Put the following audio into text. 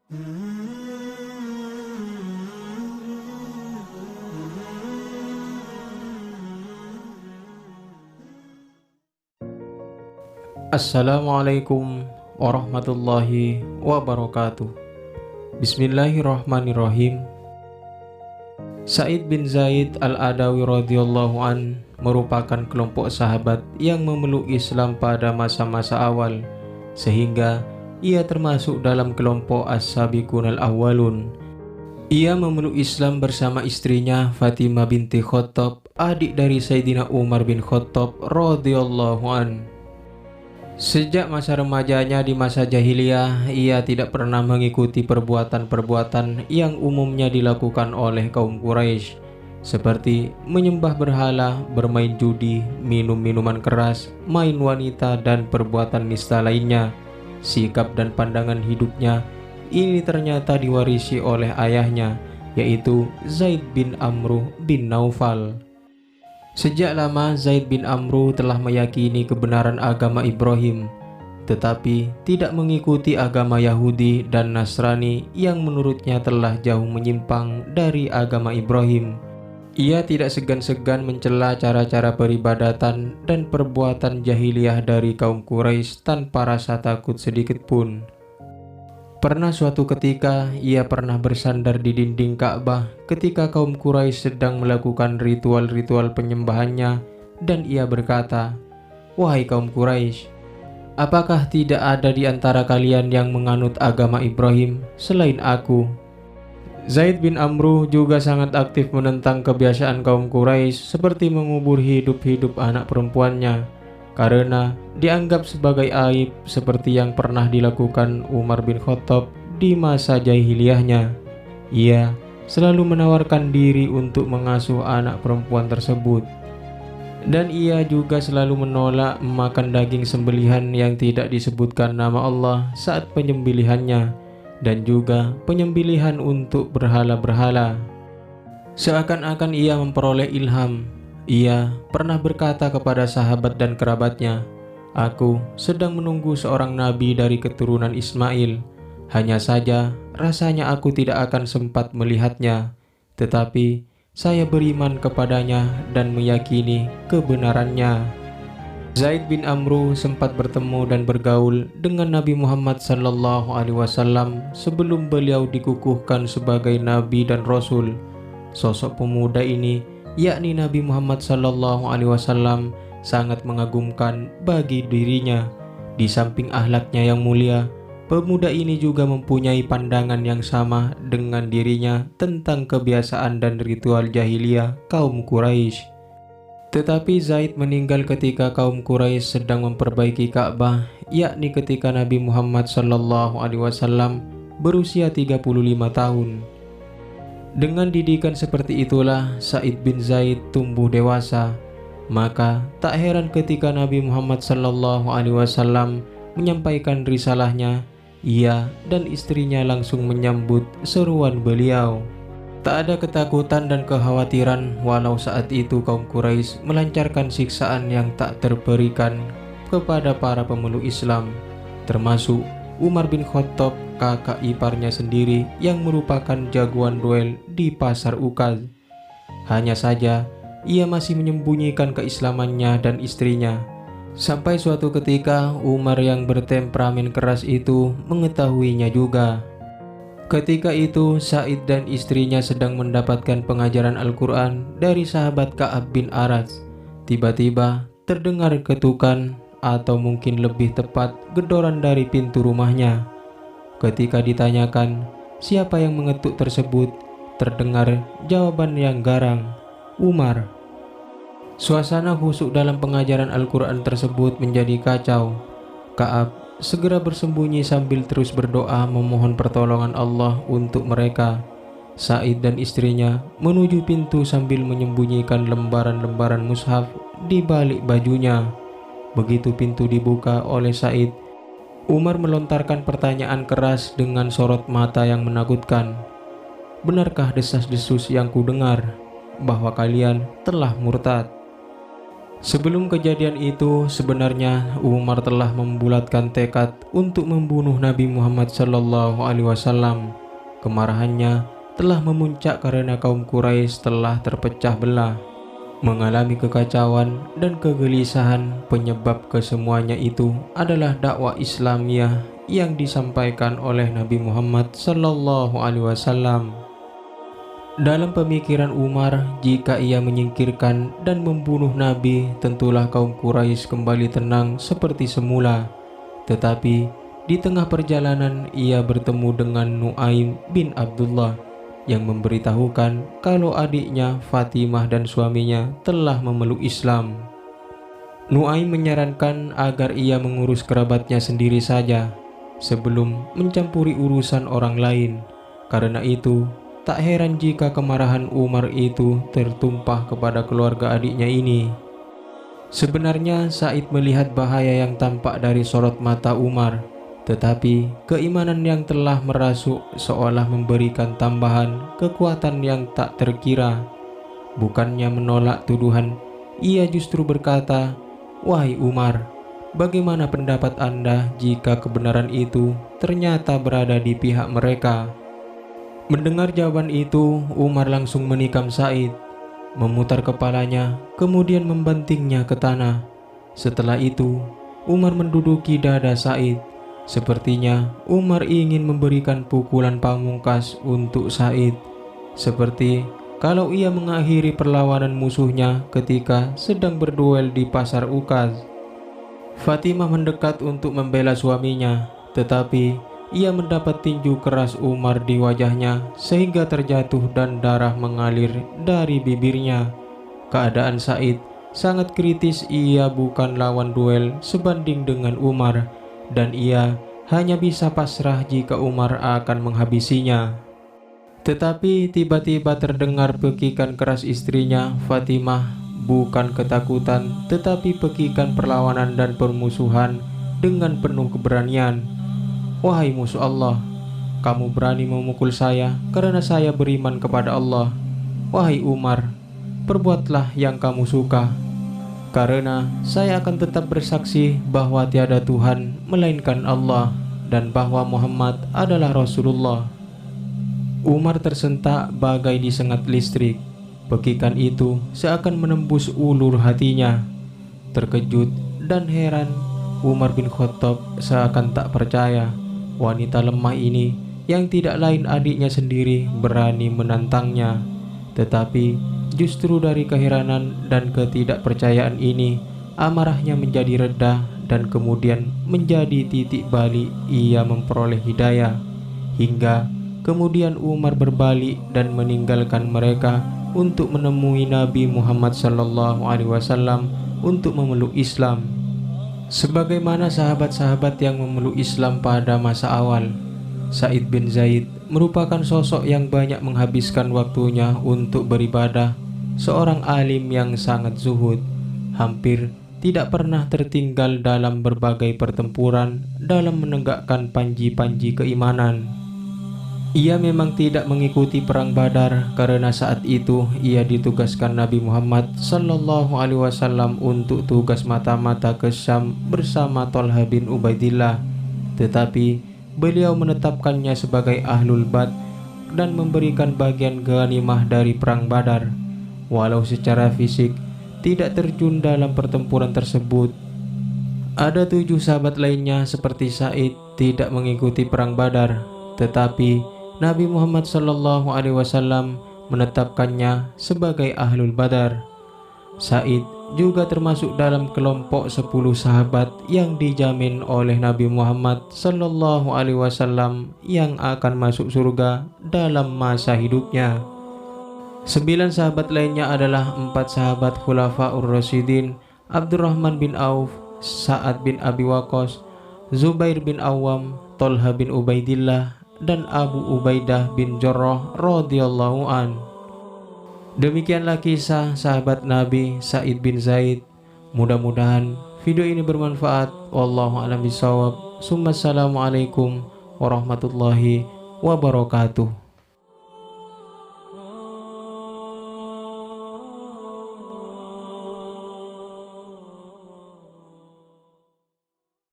Assalamualaikum warahmatullahi wabarakatuh. Bismillahirrahmanirrahim. Sa'id bin Zaid al-Adawi radhiyallahu an merupakan kelompok sahabat yang memeluk Islam pada masa-masa awal, sehingga ia termasuk dalam kelompok as-sabiqun al-awwalun. Ia memeluk Islam bersama istrinya Fatimah binti Khattab, adik dari Sayyidina Umar bin Khattab radhiyallahu an. Sejak masa remajanya di masa jahiliyah, ia tidak pernah mengikuti perbuatan-perbuatan yang umumnya dilakukan oleh kaum Quraisy, seperti menyembah berhala, bermain judi, minum minuman keras, main wanita, dan perbuatan nista lainnya. Sikap dan pandangan hidupnya ini ternyata diwarisi oleh ayahnya, yaitu Zaid bin Amru bin Naufal. Sejak lama Zaid bin Amru telah meyakini kebenaran agama Ibrahim, tetapi tidak mengikuti agama Yahudi dan Nasrani yang menurutnya telah jauh menyimpang dari agama Ibrahim. Ia tidak segan-segan mencela cara-cara peribadatan dan perbuatan jahiliyah dari kaum Quraisy tanpa rasa takut sedikit pun. Pernah suatu ketika ia pernah bersandar di dinding Ka'bah ketika kaum Quraisy sedang melakukan ritual-ritual penyembahannya, dan ia berkata, "Wahai kaum Quraisy, apakah tidak ada di antara kalian yang menganut agama Ibrahim selain aku?" Zaid bin Amru juga sangat aktif menentang kebiasaan kaum Quraisy seperti mengubur hidup-hidup anak perempuannya, karena dianggap sebagai aib seperti yang pernah dilakukan Umar bin Khattab di masa jahiliyahnya. Ia selalu menawarkan diri untuk mengasuh anak perempuan tersebut, dan ia juga selalu menolak memakan daging sembelihan yang tidak disebutkan nama Allah saat penyembelihannya, dan juga penyembelihan untuk berhala-berhala. Seakan-akan ia memperoleh ilham, ia pernah berkata kepada sahabat dan kerabatnya, "Aku sedang menunggu seorang nabi dari keturunan Ismail. Hanya saja rasanya aku tidak akan sempat melihatnya, tetapi saya beriman kepadanya dan meyakini kebenarannya." Zaid bin Amru sempat bertemu dan bergaul dengan Nabi Muhammad SAW sebelum beliau dikukuhkan sebagai nabi dan rasul. Sosok pemuda ini, yakni Nabi Muhammad SAW, sangat mengagumkan bagi dirinya. Di samping akhlaknya yang mulia, pemuda ini juga mempunyai pandangan yang sama dengan dirinya tentang kebiasaan dan ritual jahiliyah kaum Quraisy. Tetapi Zaid meninggal ketika kaum Quraisy sedang memperbaiki Ka'bah, yakni ketika Nabi Muhammad SAW berusia 35 tahun. Dengan didikan seperti itulah Sa'id bin Zaid tumbuh dewasa. Maka tak heran ketika Nabi Muhammad SAW menyampaikan risalahnya, ia dan istrinya langsung menyambut seruan beliau. Tak ada ketakutan dan kekhawatiran walau saat itu kaum Quraisy melancarkan siksaan yang tak terperikan kepada para pemeluk Islam, termasuk Umar bin Khattab, kakak iparnya sendiri yang merupakan jagoan duel di pasar Ukaz. Hanya saja ia masih menyembunyikan keislamannya dan istrinya, sampai suatu ketika Umar yang bertemperamen keras itu mengetahuinya juga. Ketika itu Sa'id dan istrinya sedang mendapatkan pengajaran Al-Quran dari sahabat Ka'ab bin Aras. Tiba-tiba terdengar ketukan, atau mungkin lebih tepat gedoran dari pintu rumahnya. Ketika ditanyakan siapa yang mengetuk tersebut, terdengar jawaban yang garang, "Umar." Suasana khusyuk dalam pengajaran Al-Quran tersebut menjadi kacau. Ka'ab segera bersembunyi sambil terus berdoa memohon pertolongan Allah untuk mereka. Sa'id dan istrinya menuju pintu sambil menyembunyikan lembaran-lembaran mushaf di balik bajunya. Begitu pintu dibuka oleh Sa'id, Umar melontarkan pertanyaan keras dengan sorot mata yang menakutkan. "Benarkah desas-desus yang kudengar bahwa kalian telah murtad?" Sebelum kejadian itu, sebenarnya Umar telah membulatkan tekad untuk membunuh Nabi Muhammad SAW. Kemarahannya telah memuncak karena kaum Quraisy telah terpecah belah, mengalami kekacauan dan kegelisahan. Penyebab kesemuanya itu adalah dakwah Islamiyah yang disampaikan oleh Nabi Muhammad SAW. Dalam pemikiran Umar, jika ia menyingkirkan dan membunuh Nabi, tentulah kaum Quraisy kembali tenang seperti semula. Tetapi di tengah perjalanan ia bertemu dengan Nuaim bin Abdullah yang memberitahukan kalau adiknya Fatimah dan suaminya telah memeluk Islam. Nuaim menyarankan agar ia mengurus kerabatnya sendiri saja sebelum mencampuri urusan orang lain. Karena itu, tak heran jika kemarahan Umar itu tertumpah kepada keluarga adiknya ini. Sebenarnya Said melihat bahaya yang tampak dari sorot mata Umar, tetapi keimanan yang telah merasuk seolah memberikan tambahan kekuatan yang tak terkira. Bukannya menolak tuduhan, ia justru berkata, "Wahai Umar, bagaimana pendapat Anda jika kebenaran itu ternyata berada di pihak mereka?" Mendengar jawaban itu, Umar langsung menikam Said, memutar kepalanya, kemudian membantingnya ke tanah. Setelah itu, Umar menduduki dada Said. Sepertinya Umar ingin memberikan pukulan pamungkas untuk Said, seperti kalau ia mengakhiri perlawanan musuhnya ketika sedang berduel di pasar Ukaz. Fatimah mendekat untuk membela suaminya, tetapi ia mendapat tinju keras Umar di wajahnya sehingga terjatuh dan darah mengalir dari bibirnya. Keadaan Said sangat kritis, ia bukan lawan duel sebanding dengan Umar, dan ia hanya bisa pasrah jika Umar akan menghabisinya. Tetapi tiba-tiba terdengar pekikan keras istrinya, Fatimah, bukan ketakutan tetapi pekikan perlawanan dan permusuhan dengan penuh keberanian. "Wahai musuh Allah, kamu berani memukul saya karena saya beriman kepada Allah. Wahai Umar, perbuatlah yang kamu suka, karena saya akan tetap bersaksi bahwa tiada Tuhan melainkan Allah dan bahwa Muhammad adalah Rasulullah." Umar tersentak bagai disengat listrik. Pekikan itu seakan menembus ulur hatinya. Terkejut dan heran, Umar bin Khattab seakan tak percaya wanita lemah ini yang tidak lain adiknya sendiri berani menantangnya. Tetapi justru dari keheranan dan ketidakpercayaan ini, amarahnya menjadi reda dan kemudian menjadi titik balik ia memperoleh hidayah. Hingga kemudian Umar berbalik dan meninggalkan mereka untuk menemui Nabi Muhammad SAW untuk memeluk Islam. Sebagaimana sahabat-sahabat yang memeluk Islam pada masa awal, Said bin Zaid merupakan sosok yang banyak menghabiskan waktunya untuk beribadah, seorang alim yang sangat zuhud, hampir tidak pernah tertinggal dalam berbagai pertempuran dalam menegakkan panji-panji keimanan. Ia memang tidak mengikuti perang Badar karena saat itu ia ditugaskan Nabi Muhammad SAW untuk tugas mata-mata ke Syam bersama Thalha bin Ubaidillah. Tetapi beliau menetapkannya sebagai ahlul bad dan memberikan bagian ghanimah dari perang Badar. Walau secara fisik tidak terjun dalam pertempuran tersebut, ada 7 sahabat lainnya seperti Said tidak mengikuti perang Badar, tetapi Nabi Muhammad SAW menetapkannya sebagai ahlul badar. Said juga termasuk dalam kelompok 10 sahabat yang dijamin oleh Nabi Muhammad SAW yang akan masuk surga dalam masa hidupnya. 9 sahabat lainnya adalah 4 sahabat Khulafaur Rasyidin, Abdurrahman bin Auf, Sa'ad bin Abi Waqqas, Zubair bin Awam, Thalha bin Ubaidillah, dan Abu Ubaidah bin Jarrah radhiyallahu an. Demikianlah kisah sahabat Nabi Said bin Zaid. Mudah-mudahan video ini bermanfaat. Wallahu a'lam bishawab. Assalamualaikum warahmatullahi wabarakatuh.